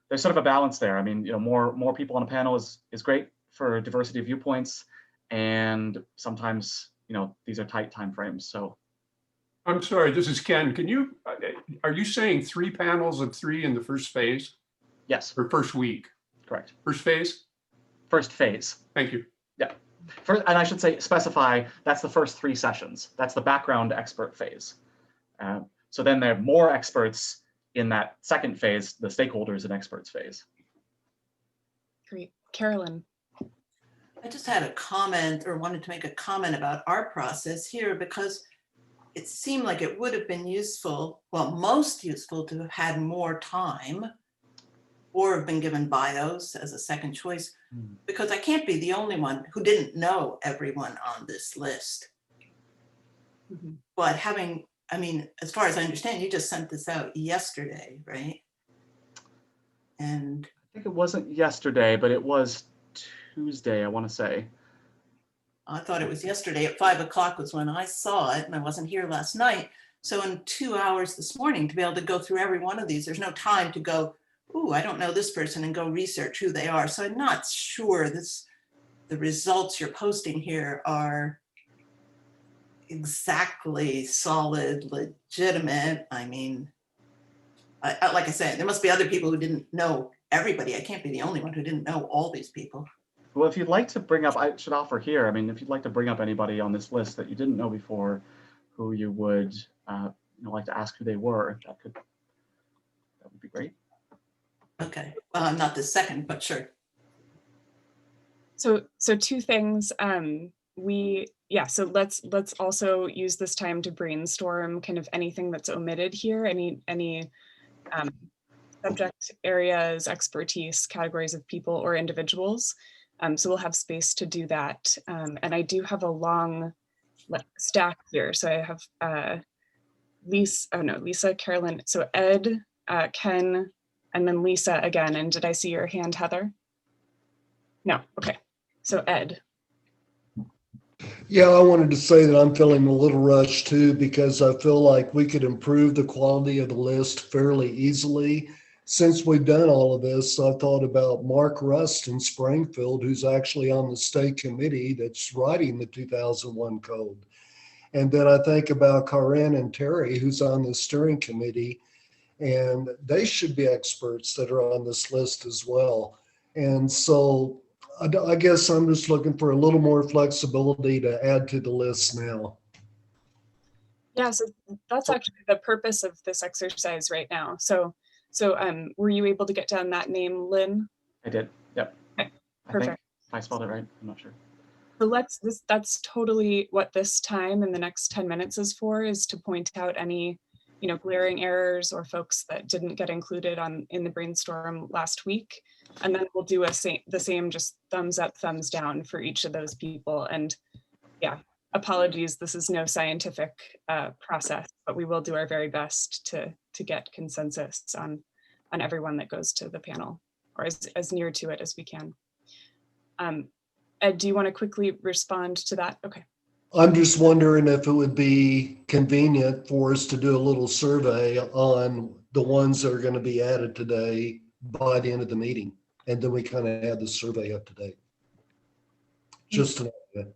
there's sort of a balance there. I mean, you know, more people on a panel is great for diversity of viewpoints, and sometimes, you know, these are tight time frames. So I'm sorry, this is Ken. Are you saying 3 panels of 3 in the first phase? Yes. Or first week? Correct. First phase? First phase. Thank you. Yeah. First, and I should say, specify, that's the first 3 sessions. That's the background expert phase. So then there are more experts in that second phase, the stakeholders and experts phase. Great. Carolyn. I just had a comment, or wanted to make a comment about our process here, because it seemed like it would have been useful, well, most useful, to have had more time or have been given bios as a second choice, because I can't be the only one who didn't know everyone on this list. But having, I mean, as far as I understand, you just sent this out yesterday, right? And I think it wasn't yesterday, but it was Tuesday, I want to say. I thought it was yesterday at 5 o'clock was when I saw it, and I wasn't here last night. So in 2 hours this morning, to be able to go through every one of these, there's no time to go, ooh, I don't know this person, and go research who they are. So I'm not sure the results you're posting here are exactly solid, legitimate. I mean, like I said, there must be other people who didn't know everybody. I can't be the only one who didn't know all these people. Well, if you'd like to bring up, I should offer here, I mean, if you'd like to bring up anybody on this list that you didn't know before, who you would like to ask who they were, that would be great. Okay, not the second, but sure. So 2 things. So let's also use this time to brainstorm kind of anything that's omitted here, any subject areas, expertise, categories of people or individuals. So we'll have space to do that. And I do have a long stack here. So I have Lisa, Carolyn, so Ed, Ken, and then Lisa again. And did I see your hand, Heather? No, okay. So Ed. Yeah, I wanted to say that I'm feeling a little rushed too, because I feel like we could improve the quality of the list fairly easily. Since we've done all of this, I thought about Mark Rust in Springfield, who's actually on the state committee that's writing the 2001 code. And then I think about Corinne and Terry, who's on the steering committee, and they should be experts that are on this list as well. And so I guess I'm just looking for a little more flexibility to add to the list now. Yeah, so that's actually the purpose of this exercise right now. So were you able to get down that name, Lynn? I did, yep. Okay, I perfect. think I spelled it right, I'm not sure. So that's totally what this time in the next 10 minutes is for, is to point out any, glaring errors or folks that didn't get included in the brainstorm last week. And then we'll do the same, just thumbs up, thumbs down for each of those people. And yeah, apologies, this is no scientific process, but we will do our very best to get consensus on everyone that goes to the panel, or as near to it as we can. Ed, do you want to quickly respond to that? Okay. I'm just wondering if it would be convenient for us to do a little survey on the ones that are going to be added today by the end of the meeting. And then we kind of add the survey up to date. Just an idea.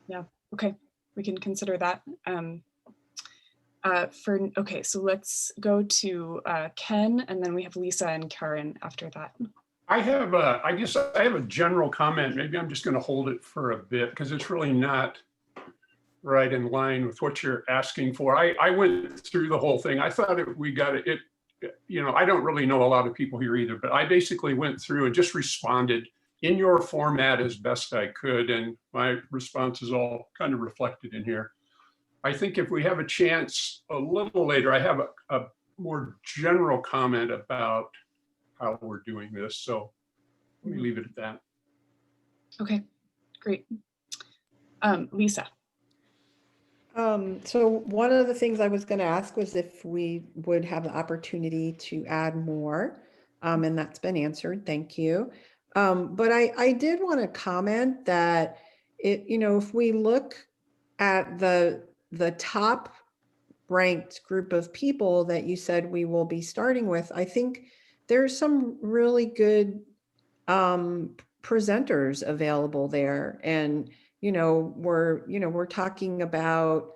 Yeah, okay, we can consider that. Okay, so let's go to Ken, and then we have Lisa and Karen after that. I guess I have a general comment. Maybe I'm just going to hold it for a bit because it's really not right in line with what you're asking for. I went through the whole thing. I thought we got it. I don't really know a lot of people here either, but I basically went through and just responded in your format as best I could. And my response is all kind of reflected in here. I think if we have a chance a little later, I have a more general comment about how we're doing this. So let me leave it at that. Okay, great. Lisa. So one of the things I was going to ask was if we would have the opportunity to add more, and that's been answered. Thank you. But I did want to comment that if we look at the top ranked group of people that you said we will be starting with, I think there's some really good presenters available there. And, we're talking about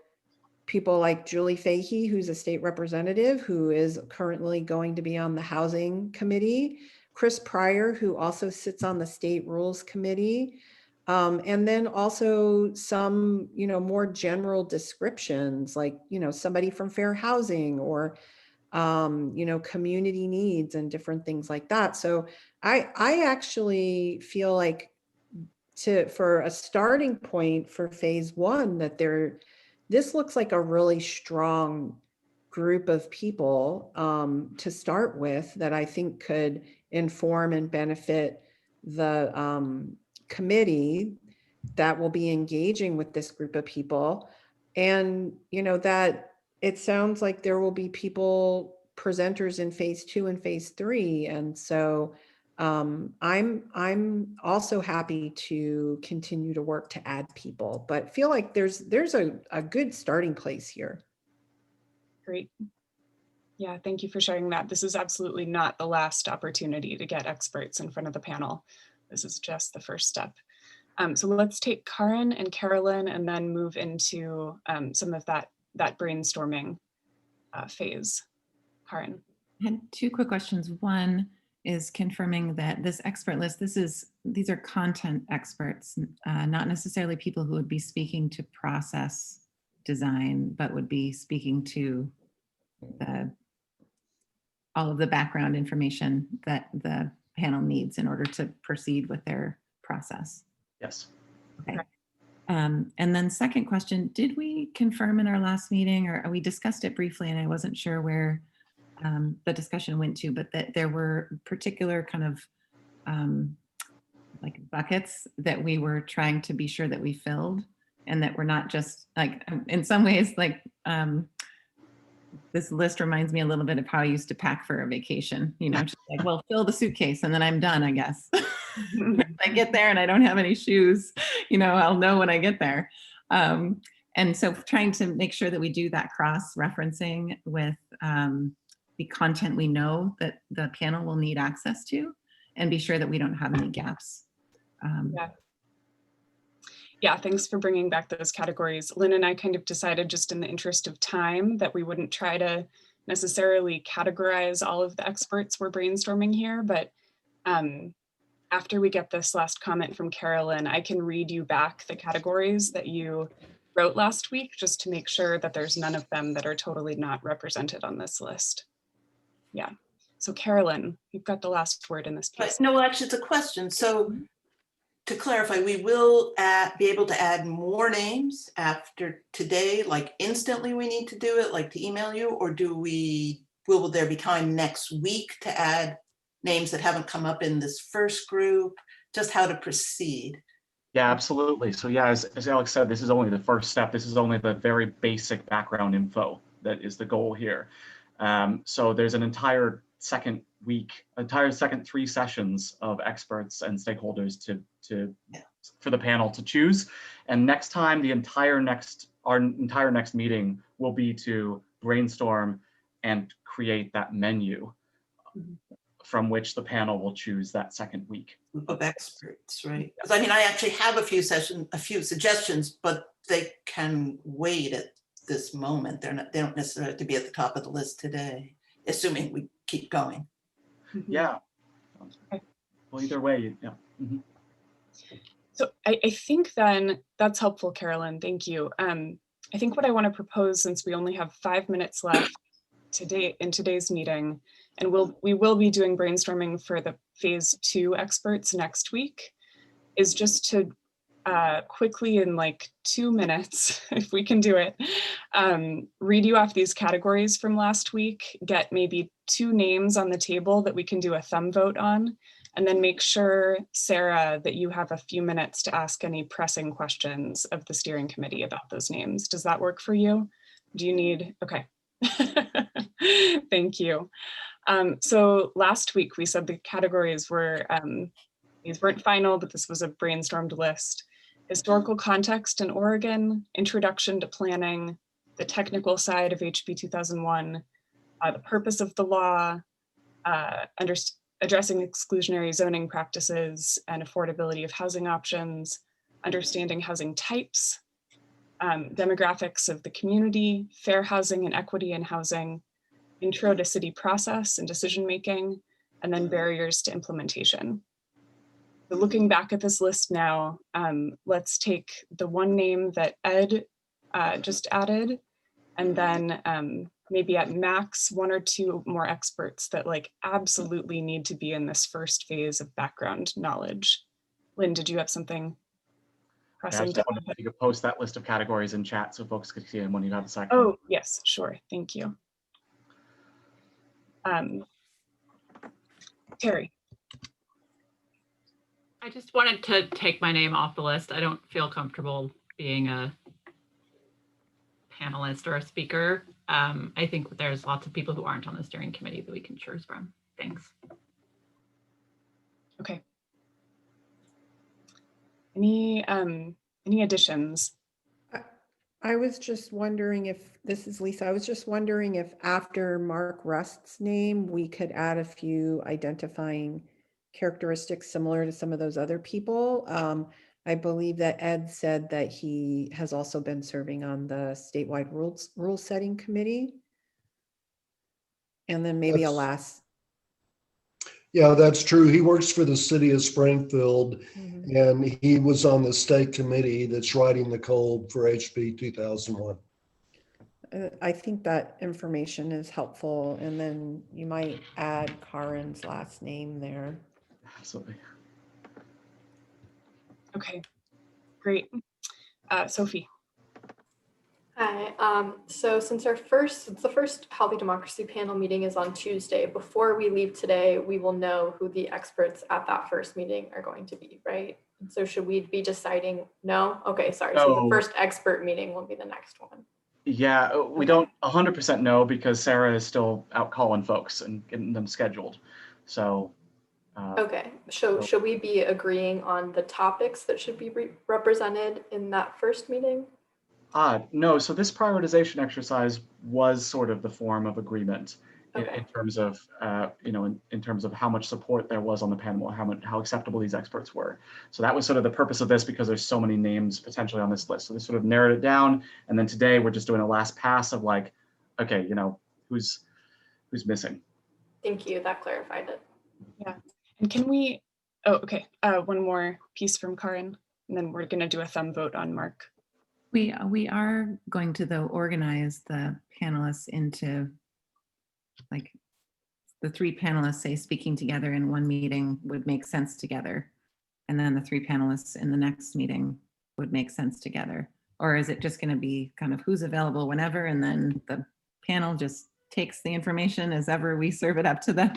people like Julie Fahey, who's a state representative who is currently going to be on the housing committee. Chris Pryor, who also sits on the State Rules Committee. And then also some, more general descriptions, like, somebody from Fair Housing or, community needs and different things like that. So I actually feel like for a starting point for phase one, that this looks like a really strong group of people to start with, that I think could inform and benefit the committee that will be engaging with this group of people. And, that it sounds like there will be presenters in phase two and phase three. And so I'm also happy to continue to work to add people, but feel like there's a good starting place here. Great. Yeah, thank you for sharing that. This is absolutely not the last opportunity to get experts in front of the panel. This is just the first step. So let's take Karin and Carolyn and then move into some of that brainstorming phase. Karin. I had two quick questions. One is confirming that this expert list, these are content experts, not necessarily people who would be speaking to process design, but would be speaking to all of the background information that the panel needs in order to proceed with their process. Yes. Okay. And then second question, did we confirm in our last meeting, or we discussed it briefly and I wasn't sure where the discussion went to, but that there were particular kind of like buckets that we were trying to be sure that we filled, and that we're not just like, in some ways, like this list reminds me a little bit of how I used to pack for a vacation, just like, well, fill the suitcase and then I'm done, I guess. If I get there and I don't have any shoes, I'll know when I get there. And so trying to make sure that we do that cross-referencing with the content we know that the panel will need access to, and be sure that we don't have any gaps. Yeah, thanks for bringing back those categories. Lynn and I kind of decided, just in the interest of time, that we wouldn't try to necessarily categorize all of the experts we're brainstorming here, but after we get this last comment from Carolyn, I can read you back the categories that you wrote last week, just to make sure that there's none of them that are totally not represented on this list. Yeah. So Carolyn, you've got the last word in this piece. No, well, actually, it's a question. So to clarify, we will be able to add more names after today, like instantly we need to do it, like to email you, or will there be time next week to add names that haven't come up in this first group? Just how to proceed. Yeah, absolutely. So yeah, as Alex said, this is only the first step. This is only the very basic background info that is the goal here. So there's an entire second 3 sessions of experts and stakeholders for the panel to choose. And next time, our entire next meeting will be to brainstorm and create that menu from which the panel will choose that second week. Group of experts, right? Because I mean, I actually have a few suggestions, but they can wait at this moment. They don't necessarily have to be at the top of the list today, assuming we keep going. Yeah. Well, either way, yeah. So I think then that's helpful, Carolyn. Thank you. I think what I want to propose, since we only have 5 minutes left today in today's meeting, and we will be doing brainstorming for the phase 2 experts next week, is just to quickly, in like 2 minutes, if we can do it, read you off these categories from last week, get maybe 2 names on the table that we can do a thumb vote on, and then make sure, Sarah, that you have a few minutes to ask any pressing questions of the steering committee about those names. Does that work for you? Do you need, okay. Thank you. So last week we said the categories were, these weren't final, but this was a brainstormed list. Historical context in Oregon, introduction to planning, the technical side of HB 2001, the purpose of the law, addressing exclusionary zoning practices and affordability of housing options, understanding housing types, demographics of the community, fair housing and equity in housing, intro to city process and decision-making, and then barriers to implementation. So looking back at this list now, let's take the one name that Ed just added, and then maybe at max 1 or 2 more experts that like absolutely need to be in this first phase of background knowledge. Lynn, did you have something Yeah, I pressing? just wondered if you could post that list of categories in chat so folks could see them when you have a second. Oh, yes, sure. Thank you. Terry. I just wanted to take my name off the list. I don't feel comfortable being a panelist or a speaker. I think there's lots of people who aren't on the steering committee that we can choose from. Thanks. Okay. Any additions? I was just wondering if, this is Lisa, I was just wondering if after Mark Rust's name, we could add a few identifying characteristics similar to some of those other people. I believe that Ed said that he has also been serving on the statewide rule setting committee. And then maybe a last. Yeah, that's true. He works for the city of Springfield, and he was on the state committee that's writing the code for HB 2001. I think that information is helpful, and then you might add Karen's last name there. Absolutely. Okay, great. Sophie. Hi. So since the first Healthy Democracy panel meeting is on Tuesday, before we leave today, we will know who the experts at that first meeting are going to be, right? So should we be deciding? No? Okay, sorry. So the first expert meeting will be the next one. Yeah, we don't 100% know because Sarah is still out calling folks and getting them scheduled. So. Okay, so should we be agreeing on the topics that should be represented in that first meeting? No, so this prioritization exercise was sort of the form of agreement in terms of, in terms of how much support there was on the panel, how acceptable these experts were. So that was sort of the purpose of this because there's so many names potentially on this list. So they sort of narrowed it down. And then today we're just doing a last pass of like, okay, who's missing. Thank you, that clarified it. Yeah, and can we, one more piece from Karen, and then we're gonna do a thumb vote on Mark. We are going to, though, organize the panelists into, like, the 3 panelists, say, speaking together in one meeting would make sense together. And then the 3 panelists in the next meeting would make sense together. Or is it just going to be kind of who's available whenever, and then the panel just takes the information as ever we serve it up to them?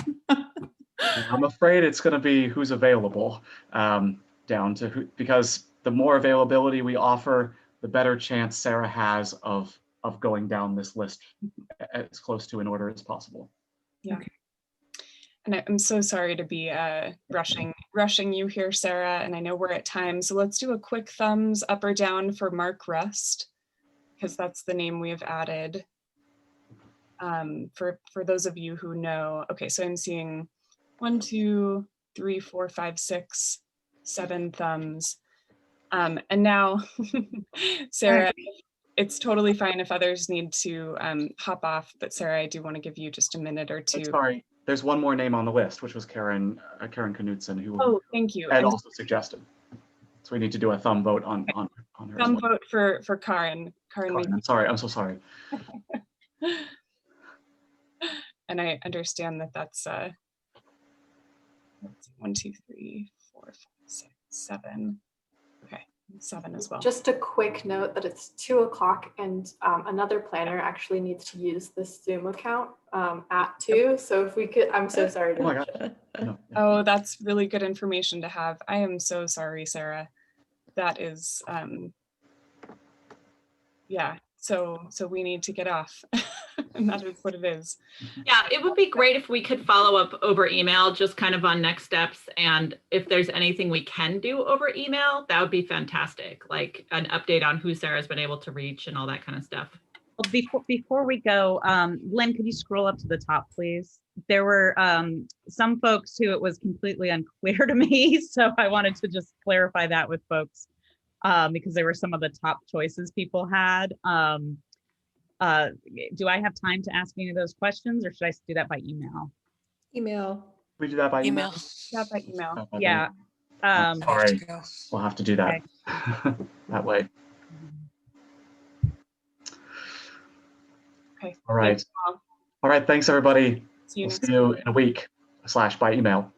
I'm afraid it's going to be who's available down to who, because the more availability we offer, the better chance Sarah has of going down this list as close to in order as possible. Yeah. Okay. And I'm so sorry to be rushing you here, Sarah, and I know we're at time, so let's do a quick thumbs up or down for Mark Rust, because that's the name we have added. For those of you who know, okay, so I'm seeing 1, 2, 3, 4, 5, 6, 7 thumbs. And now, Sarah, it's totally fine if others need to hop off, but Sarah, I do want to give you just a minute or two. Sorry, there's one more name on the list, which was Karen Knutson, who thank you. Ed also suggested. So we need to do a thumb vote on her. Thumb vote for Karen. Karen, I'm sorry, I'm so sorry. And I understand that that's 1, 2, 3, 4, 5, 6, 7. Okay, 7 as well. Just a quick note that it's 2 o'clock and another planner actually needs to use this Zoom account at 2. So if we could, I'm so sorry. Oh my God. No. Oh, that's really good information to have. I am so sorry, Sarah. That is, yeah, so we need to get off. And that is what it is. Yeah, it would be great if we could follow up over email, just kind of on next steps. And if there's anything we can do over email, that would be fantastic. Like an update on who Sarah's been able to reach and all that kind of stuff. Well, before we go, Lynn, could you scroll up to the top, please? There were some folks who it was completely unclear to me. So I wanted to just clarify that with folks because they were some of the top choices people had. Do I have time to ask any of those questions, or should I do that by email? Email. We do that by email? Email. Yeah, by email. Oh, by Yeah. email. Oh, sorry, Go. we'll have to do that that way. Okay. All right. Thanks, all. All right. Thanks, everybody. See you We'll next see you in a week / by email.